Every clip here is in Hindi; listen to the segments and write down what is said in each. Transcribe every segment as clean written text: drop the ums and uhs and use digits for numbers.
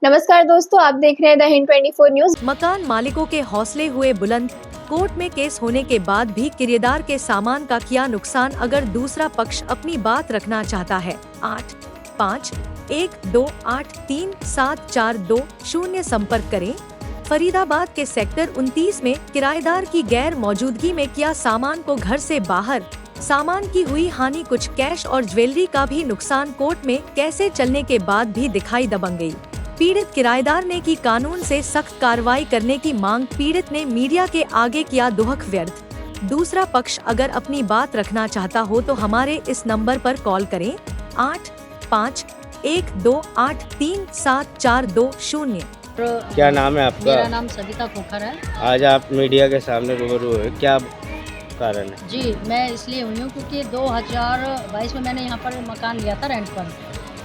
नमस्कार दोस्तों, आप देख रहे हैं द हिंद 24 न्यूज। मकान मालिकों के हौसले हुए बुलंद। कोर्ट में केस होने के बाद भी किराएदार के सामान का किया नुकसान अगर दूसरा पक्ष अपनी बात रखना चाहता है। 8512837420 संपर्क करें। फरीदाबाद के सेक्टर 29 में किराएदार की गैर मौजूदगी में किया सामान को घर से बाहर। सामान की हुई हानि, कुछ कैश और ज्वेलरी का भी नुकसान कोर्ट में कैसे चलने के बाद भी दिखाई दबंग गई। पीड़ित किराएदार ने की कानून से सख्त कार्रवाई करने की मांग। पीड़ित ने मीडिया के आगे किया दुहक व्यर्थ। दूसरा पक्ष अगर अपनी बात रखना चाहता हो तो हमारे इस नंबर पर कॉल करें 8512837420। क्या नाम है आपका? मेरा नाम सविता खोखर है। आज आप मीडिया के सामने रूबरू हुए, क्या कारण है? जी, मैं इसलिए हुई हूँ क्योंकि 2022 में मैंने यहाँ पर मकान लिया था रेंट पर,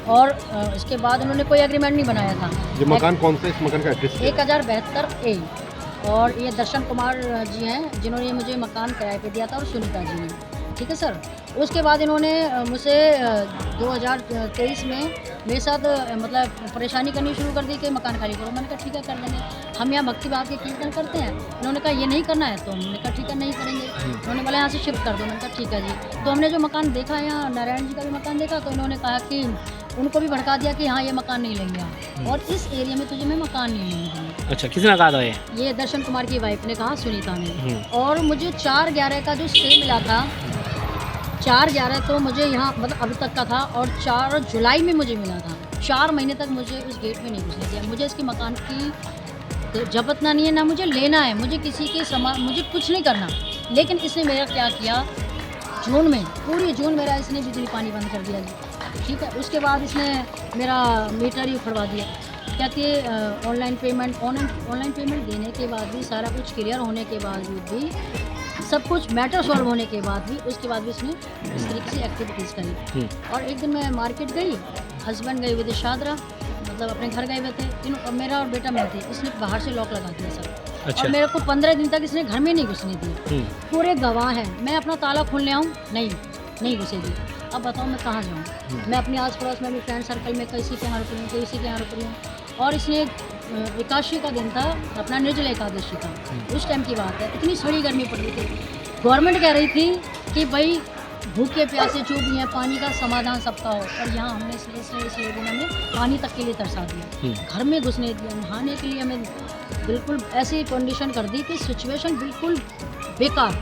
और इसके बाद उन्होंने कोई एग्रीमेंट नहीं बनाया था। ये मकान कौन सा, इस मकान का एड्रेस? 1072A। और ये दर्शन कुमार जी हैं जिन्होंने मुझे मकान किराए पे दिया था, और सुनीता जी ने। ठीक है सर। उसके बाद इन्होंने मुझसे 2023 में मेरे साथ मतलब परेशानी करनी शुरू कर दी कि मकान खाली करो। मैंने कहा ठीक है कर लेंगे, हम यहाँ भक्ति भाव के कीर्तन करते हैं। इन्होंने कहा ये नहीं करना है, तो हमने कहा ठीक है नहीं करेंगे। उन्होंने बोला यहाँ से शिफ्ट कर दो। मैंने कहा ठीक है जी। तो हमने जो मकान देखा, यहाँ नारायण जी का भी मकान देखा, तो इन्होंने कहा कि उनको भी भड़का दिया कि हाँ ये मकान नहीं लेंगे हम, और इस एरिया में तुझे मैं मकान नहीं लूँगी। अच्छा, किसने कहा था ये दर्शन कुमार की वाइफ ने कहा, सुनीता ने। और मुझे 4/11 का जो स्टे मिला था, 4/11 तो मुझे यहाँ मतलब अभी तक का था, और 4 जुलाई में मुझे मिला था। 4 महीने तक मुझे उस गेट में नहीं घुसने दिया। मुझे इसकी मकान की जबतना नहीं है, ना मुझे लेना है, मुझे किसी के सामान, मुझे कुछ नहीं करना। लेकिन इसने मेरा क्या किया, जून में पूरी जून मेरा इसने बिजली पानी बंद कर दिया जी। ठीक है। उसके बाद इसने मेरा मीटर ही उखड़वा दिया। कहती है ऑनलाइन पेमेंट देने के बाद भी, सारा कुछ क्लियर होने के बावजूद भी, सब कुछ मैटर सॉल्व होने के बाद भी, उसके बाद भी इसने इस तरीके से एक्टिविटीज़ करी। और एक दिन मैं मार्केट गई, हस्बैंड गए हुए थे शादरा, मतलब अपने घर गए हुए थे। मेरा और बेटा मैं थे। इसने बाहर से लॉक लगा दिया सर। अच्छा। और मेरे को 15 दिन तक इसने घर में नहीं घुसने दिया। पूरे गवाह हैं। मैं अपना ताला खोलने आऊँ, नहीं घुसेगी। अब बताओ मैं कहाँ जाऊँ? मैं अपने आस पड़ोस में भी फ्रेंड सर्कल में किसी के यहाँ रुक रही हूँ, किसी के यहाँ रुक रही हूँ। और इसने एकादशी का दिन था, अपना निर्जला एकादशी था, उस टाइम की बात है। इतनी सड़ी गर्मी पड़ रही थी। गवर्नमेंट कह रही थी कि भाई भूखे प्यासे जो भी हैं, पानी का समाधान सबका हो। और यहाँ हमने इस लेडी ने हमें पानी तक के लिए तरसा दिया, घर में घुसने दिया, नहाने के लिए हमें बिल्कुल ऐसी कंडीशन कर दी कि सिचुएशन बिल्कुल बेकार।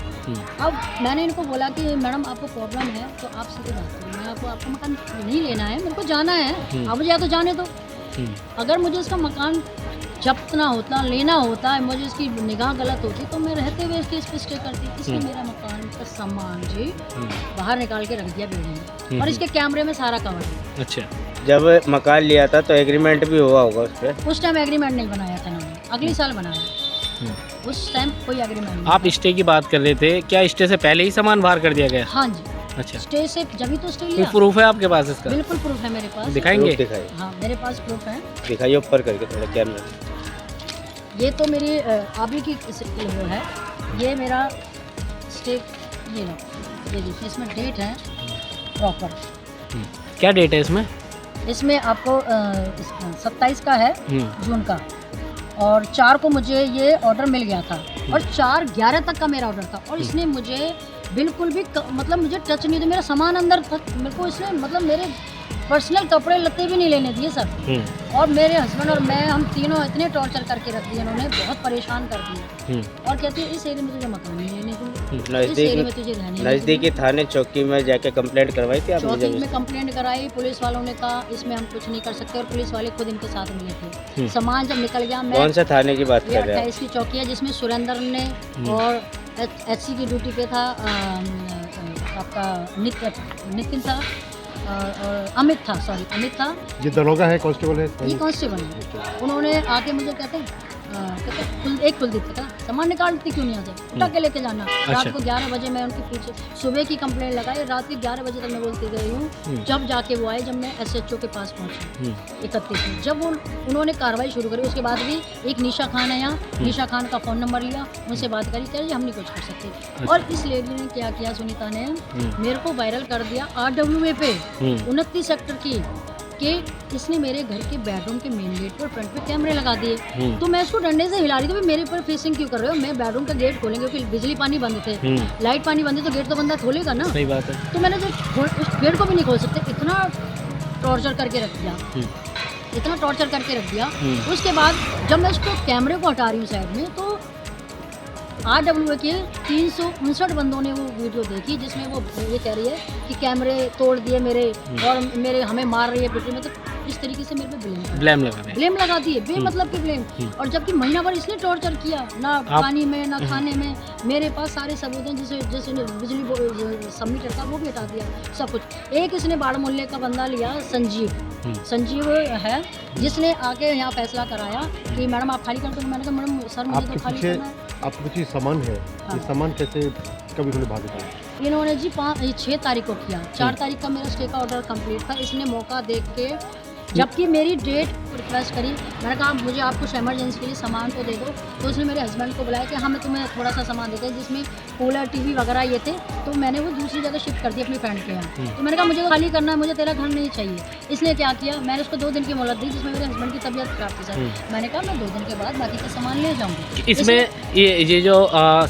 अब मैंने इनको बोला कि मैडम आपको प्रॉब्लम है तो आप सीधे बात करिए, मैं आपको मकान नहीं लेना है, मेरे को जाना है, आप मुझे या तो जाने दो। अगर मुझे इसका मकान जब्तना होता, लेना होता है, मुझे इसकी निगाह गलत होती तो मैं रहते हुए इसके इस पर स्टे करती। इसने मेरा मकान का सामान जी बाहर निकाल के रख दिया बिल्डिंग में, और इसके कैमरे में सारा कवर है। अच्छा, जब मकान लिया था तो एग्रीमेंट भी हुआ होगा उस पर? उस टाइम एग्रीमेंट नहीं बनाया था इन्होंने, अगले साल बनाया। उस टाइम कोई एग्रीमेंट नहीं। आप स्टे की बात कर रहे थे, क्या स्टे से पहले ही सामान बाहर कर दिया गया? हाँ जी। अच्छा, स्टे से जब ही तो स्टे कोई लिया। प्रूफ है आपके पास इसका? बिल्कुल प्रूफ है मेरे पास। दिखाएंगे? दिखाइए, हाँ मेरे पास प्रूफ है। दिखाइए ऊपर करके थोड़ा कैमरा। ये तो मेरी अभी की वो है, ये मेरा स्टे, ये लो, ये देखिए इसमें डेट है प्रॉपर। क्या डेट है इसमें? इसमें आपको 27 का है जून का, और 4 को मुझे ये ऑर्डर मिल गया था, और 4/11 तक का मेरा ऑर्डर था। और इसने मुझे बिल्कुल भी मतलब मुझे टच नहीं दिया, मेरा सामान अंदर था। मेरे को इसने मतलब मेरे पर्सनल कपड़े लत्ते भी नहीं लेने दिए सर। और मेरे हस्बैंड और मैं, हम तीनों इतने टॉर्चर करके रख दिए, इन्होंने बहुत परेशान कर दिया। और कहती है इस एरिया में तुझे मकान नहीं लेने दूँगी, इस एरिया में तुझे रहने। नज़दीकी थाने चौकी में जाके कंप्लेंट करवाई थी आपने? चौकी में कंप्लेंट कराई, पुलिस वालों ने कहा इसमें हम कुछ नहीं कर सकते, और पुलिस वाले खुद इनके साथ मिले थे। सामान जब निकल गया, मैं कौन सा थाने की बात कर रहे हैं? 28 की चौकी है, जिसमें सुरेंद्र ने, और HC की ड्यूटी पे था आपका नितिन था, और अमित था, अमित था। ये दरोगा है, कांस्टेबल है? ये कांस्टेबल है। उन्होंने आके मुझे कहते एक कुलदीप का सामान निकालती क्यों नहीं आते, उठा के लेके जाना। रात को 11 बजे मैं उनके पीछे सुबह की कंप्लेंट लगाई, रात के 11 बजे तक मैं बोलती गई हूँ। जब जाके वो आए, जब मैं SHO के पास पहुँची 31 में, जब उन्होंने कार्रवाई शुरू करी, उसके बाद भी एक निशा खान है यहाँ, निशा खान का फ़ोन नंबर लिया, उनसे बात करी, कह रही हम नहीं कुछ कर सकते। और इस लेडी ने क्या किया, सुनीता ने मेरे को वायरल कर दिया RWA पे 29 सेक्टर की कि इसने मेरे घर के बेडरूम के मेन गेट पर फ्रंट पे कैमरे लगा दिए। तो मैं इसको डंडे से हिला रही थी, मेरे पर फेसिंग क्यों कर रहे हो? मैं बेडरूम का गेट खोलेंगे क्योंकि बिजली पानी बंद थे, लाइट पानी बंद है, तो गेट तो बंदा खोलेगा ना। सही बात है। तो मैंने जो उस गेट को भी नहीं खोल सकते, इतना टॉर्चर करके रख दिया, इतना टॉर्चर करके रख दिया। उसके बाद जब मैं इसको कैमरे को हटा रही हूँ साइड में, तो RWA के 359 बंदों ने वो वीडियो देखी, जिसमें वो ये कह रही है कि कैमरे तोड़ दिए मेरे और मेरे हमें मार रही है बेटी में। तो इस तरीके से मेरे पे ब्लेम लगा दिए बेमतलब के ब्लेम। और जबकि महीना भर इसने टॉर्चर किया, ना पानी में ना खाने में। मेरे पास सारे सबूत हैं, जैसे बिजली सबमिटर था वो भी हटा दिया, सब कुछ। एक इसने बाड़ मोहल्ले का बंदा लिया, संजीव है, जिसने आके यहाँ फैसला कराया कि मैडम आप खाली कर दो। मैंने कहा मैडम सर मुझे तो खाली करना है। आपके पीछे सामान है, ये सामान कैसे कभी उन्होंने भाग दिया? इन्होंने जी 6 तारीख को किया, 4 तारीख का मेरा स्टे का ऑर्डर कंप्लीट था। इसने मौका देख के, जबकि मेरी डेट रिक्वेस्ट करी, मैंने कहा मुझे आप कुछ इमरजेंसी के लिए सामान तो दे दो। तो उसने मेरे हस्बैंड को बुलाया कि हाँ मैं तुम्हें थोड़ा सा सामान देते हैं, जिसमें कूलर टीवी वगैरह ये थे। तो मैंने वो दूसरी जगह शिफ्ट कर दी अपनी फ्रेंड के यहाँ। तो मैंने कहा मुझे खाली करना है, मुझे तेरा घर नहीं चाहिए। इसने क्या किया, मैंने उसको 2 दिन की मोहलत दी, जिसमें मेरे हस्बैंड की तबीयत खराब थी सर। मैंने कहा मैं 2 दिन के बाद बाकी का सामान ले जाऊँगी। इसमें ये जो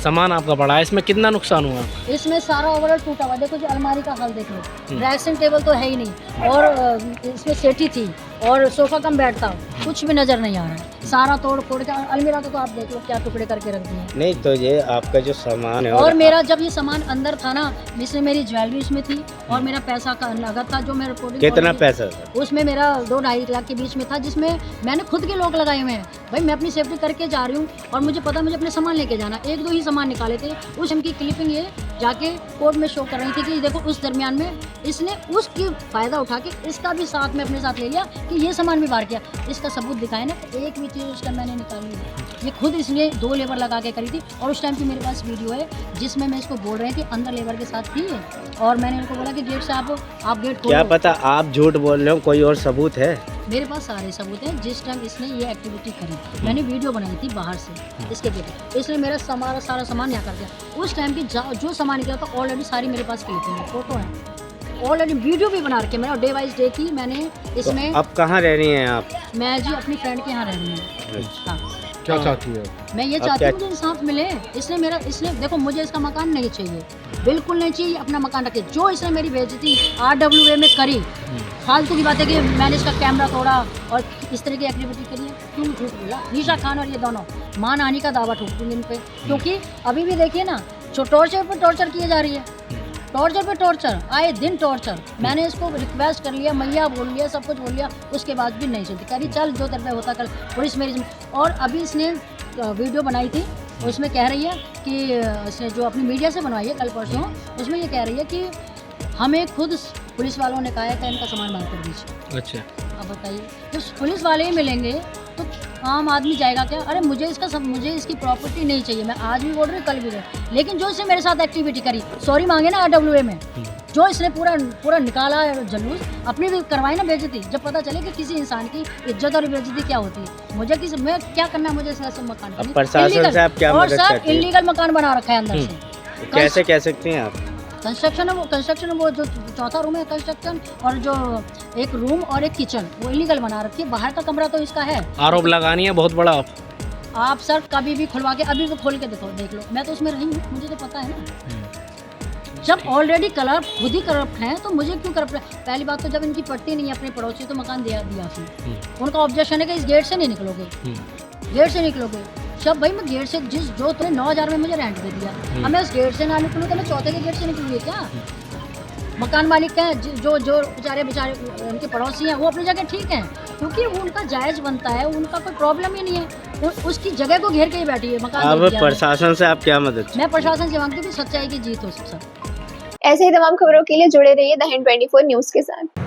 सामान आपका पड़ा है, इसमें कितना नुकसान हुआ? इसमें सारा ओवरऑल टूटा हुआ। देखो जी अलमारी का हाल देख लो, ड्रेसिंग टेबल तो है ही नहीं, और इसमें सेठी थी और सोफा कम बेड था, कुछ भी नजर नहीं आ रहा है। सारा तोड़ फोड़ के अलमीरा को तो आप देख लो क्या टुकड़े करके रख दिए। नहीं तो ये आपका जो सामान है, और मेरा जब ये सामान अंदर था ना, जिसमें मेरी ज्वेलरी इसमें थी और मेरा पैसा का नगद था, जो मेरे रिपोर्टिंग कितना पैसा था? उसमें मेरा 2-2.5 लाख के बीच में था, जिसमें मैंने खुद के लोग लगाए हुए हैं। भाई मैं अपनी सेफ्टी करके जा रही हूँ और मुझे पता मुझे अपने सामान लेके जाना। 1-2 ही सामान निकाले थे। उस टाइम की क्लिपिंग ये जाके कोर्ट में शो कर रही थी कि देखो उस दरमियान में इसने उसकी फ़ायदा उठा के इसका भी साथ में अपने साथ ले लिया कि ये सामान भी बाहर किया। इसका सबूत दिखाए ना, एक भी चीज़ उसका मैंने निकाली नहीं। ये खुद इसने 2 लेबर लगा के करी थी। और उस टाइम की मेरे पास वीडियो है, जिसमें मैं इसको बोल रही थी अंदर लेबर के साथ थी है, और मैंने उनको बोला कि गेट से आप गेट खोलो। क्या पता आप झूठ बोल रहे हो, कोई और सबूत है? मेरे पास सारे सबूत हैं। जिस टाइम इसने ये एक्टिविटी करी, मैंने वीडियो बनाई थी बाहर से इसके गेट, इसने मेरा सारा सामान यहाँ कर दिया। उस टाइम की जो सामान निकला था ऑलरेडी सारी मेरे पास क्लिपिंग है, फोटो है, ऑलरेडी वीडियो भी बना रखे मैंने, और डे वाइज डे की मैंने इसमें। तो अब कहाँ रह रही हैं आप? मैं जी अपनी फ्रेंड के यहाँ रह रही हूँ। हाँ, क्या चाहती है? मैं ये चाहती हूँ मुझे इंसाफ मिले। इसने देखो मुझे इसका मकान नहीं चाहिए, बिल्कुल नहीं चाहिए। अपना मकान रखे। जो इसने मेरी बेइज्जती RWA में करी, फालतू की बातें कि मैंने इसका कैमरा तोड़ा और इस तरह की एक्टिविटी करी है, क्यों झूठ बोला? निशा खान और ये दोनों मानहानि का दावा ठोकूंगी इन पे, क्योंकि अभी भी देखिए ना, टॉर्चर पर टॉर्चर किए जा रही है, टॉर्चर पे टॉर्चर, आए दिन टॉर्चर। मैंने इसको रिक्वेस्ट कर लिया, मैया बोल लिया, सब कुछ बोल लिया, उसके बाद भी नहीं सुनती। कह रही चल जो तेरे पे होता कल, पुलिस मेरी। और अभी इसने वीडियो बनाई थी, उसमें कह रही है कि इसने जो अपनी मीडिया से बनवाई है कल परसों, उसमें ये कह रही है कि हमें खुद पुलिस वालों ने कहा है कि इनका सामान बाहर कर दीजिए। अच्छा, अब बताइए, जब पुलिस वाले ही मिलेंगे तो आम आदमी जाएगा क्या? अरे मुझे इसकी प्रॉपर्टी नहीं चाहिए, मैं आज भी बोल रही हूँ कल भी। लेकिन जो इसने मेरे साथ एक्टिविटी करी, सॉरी मांगे ना RWA में, जो इसने पूरा निकाला जुलूस, अपनी भी करवाई ना बेइज्जती। जब पता चले कि किसी इंसान की इज्जत और बेइज्जती क्या होती है, मैं क्या करना है, मुझे ऐसे मकान करनी। प्रशासन से आप क्या मदद सर चाहती हैं? इलीगल मकान बना रखा है अंदर से। कैसे कह सकती हैं आप? कंस्ट्रक्शन वो जो 4था रूम है कंस्ट्रक्शन, और जो एक रूम और एक किचन वो इलीगल बना रखी है। बाहर का कमरा तो इसका है। आरोप लगानी है बहुत बड़ा आप सर कभी भी खुलवा के अभी भी खोल के देखो, देख लो। मैं तो उसमें रही हूँ, मुझे तो पता है ना। जब ऑलरेडी खुद ही करप्ट हैं तो मुझे क्यों करप्ट? पहली बात तो जब इनकी पट्टी नहीं है अपने पड़ोसी तो मकान दिया उसने। उनका ऑब्जेक्शन है कि इस गेट से नहीं निकलोगे, गेट से निकलोगे। जब भाई मैं गेट से जो तुमने 9,000 में मुझे रेंट दे दिया, अब मैं उस गेट से ना निकलूँ तो मैं चौथे के गेट से निकलूँगी क्या? मकान मालिक हैं जो बेचारे उनके पड़ोसी हैं, वो अपनी जगह ठीक हैं, क्योंकि वो उनका जायज़ बनता है, उनका कोई प्रॉब्लम ही नहीं है। उसकी जगह को घेर के ही बैठी है मकान। अब प्रशासन से आप क्या मदद? मैं प्रशासन से मांगती हूँ कि सच्चाई की जीत हो सब। ऐसे ही तमाम खबरों के लिए जुड़े रहिए द हिंद 24 न्यूज़ के साथ।